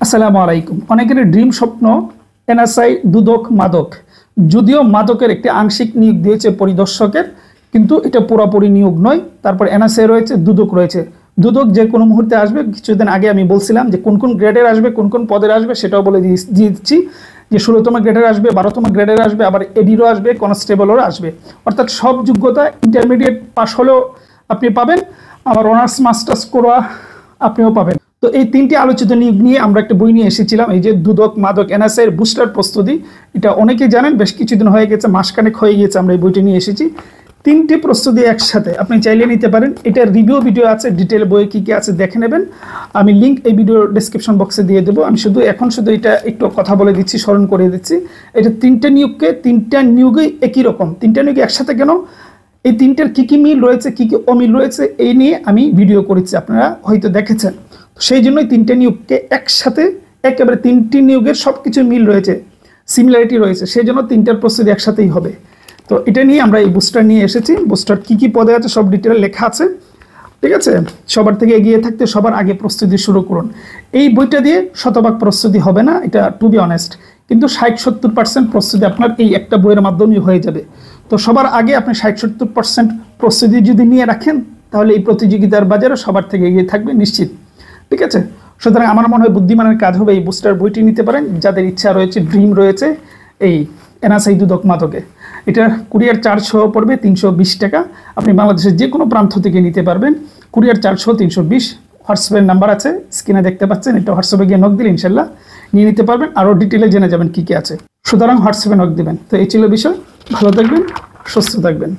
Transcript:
আসসালামু আলাইকুম। অনেকের ড্রিম স্বপ্ন এনএসআই দুদক মাদক। যদিও মাদকের একটি আংশিক নিয়োগ দিয়েছে পরিদর্শকের, কিন্তু এটা পুরোপুরি নিয়োগ নয়। তারপর এনএসআই রয়েছে, দুদক রয়েছে। দুদক যে কোনো মুহূর্তে আসবে। কিছুদিন আগে আমি বলছিলাম যে কোন কোন গ্রেডের আসবে, কোন কোন পদের আসবে, সেটাও বলে দিচ্ছি যে 16তম গ্রেডের আসবে, 12তম গ্রেডের আসবে, আবার এডিরও আসবে, কনস্টেবলেরও আসবে। অর্থাৎ সব যোগ্যতা ইন্টারমিডিয়েট পাস হলেও আপনি পাবেন, আবার অনার্স মাস্টার্স করা আপনিও পাবেন। তো এই তিনটি আলোচিত নিয়োগ নিয়ে আমরা একটা বই নিয়ে এসেছিলাম, এই যে দুদক মাদক এনএসআই এর বুস্টার প্রস্তুতি। এটা অনেকেই জানেন, বেশ কিছুদিন হয়ে গেছে, মাসখানেক হয়ে গিয়েছে আমরা এই বইটি নিয়ে এসেছি। তিনটি প্রস্তুতি একসাথে আপনি চাইলে নিতে পারেন। এটার রিভিউ ভিডিও আছে, ডিটেল বইয়ে কী কী আছে দেখে নেবেন। আমি লিঙ্ক এই ভিডিওর ডেসক্রিপশন বক্সে দিয়ে দেবো। আমি শুধু এটা একটু কথা বলে দিচ্ছি, স্মরণ করে দিচ্ছি। এটা তিনটা নিয়োগই একই রকম। তিনটা নিয়োগ একসাথে কেন, এই তিনটার কী কী মিল রয়েছে, কী কী অমিল রয়েছে, এই নিয়ে আমি ভিডিও করেছি, আপনারা হয়তো দেখেছেন। সেই জন্যই তিনটে নিয়োগকে একসাথে, একেবারে তিনটি নিয়োগের সব কিছু মিল রয়েছে, সিমিলারিটি রয়েছে, সেই জন্য তিনটার প্রস্তুতি একসাথেই হবে। তো এটা নিয়ে আমরা এই বুস্টার নিয়ে এসেছি। বুস্টার কী কী পদে আছে সব ডিটেল লেখা আছে, ঠিক আছে। সবার থেকে এগিয়ে থাকতে সবার আগে প্রস্তুতি শুরু করুন। এই বইটা দিয়ে শতভাগ প্রস্তুতি হবে না, এটা টু বি অনেস্ট, কিন্তু 60-70% প্রস্তুতি আপনার এই একটা বইয়ের মাধ্যমেই হয়ে যাবে। তো সবার আগে আপনি 60-70% প্রস্তুতি যদি নিয়ে রাখেন, তাহলে এই প্রতিযোগিতার বাজারে সবার থেকে এগিয়ে থাকবে নিশ্চিত, ঠিক আছে। সুতরাং আমার মনে হয় বুদ্ধিমানের কাজ হবে এই বুস্টার বইটি নিতে পারেন, যাদের ইচ্ছা রয়েছে, ড্রিম রয়েছে এই এনএসআই দুদক মাদকে। এটার কুরিয়ার চার্জ সহ পড়বে 320 টাকা। আপনি বাংলাদেশের যে কোনো প্রান্ত থেকে নিতে পারবেন। কুরিয়ার চার্জ সহ 320। হোয়াটসঅ্যাপের নাম্বার আছে, স্ক্রিনে দেখতে পাচ্ছেন। এটা হোয়াটসঅ্যাপে গিয়ে নক দিলে ইনশাল্লাহ নিয়ে নিতে পারবেন। আরও ডিটেলে জেনে যাবেন কী কী আছে, সুতরাং হোয়াটসঅ্যাপে নক দেবেন। তো এই ছিল বিষয়। ভালো থাকবেন, সুস্থ থাকবেন।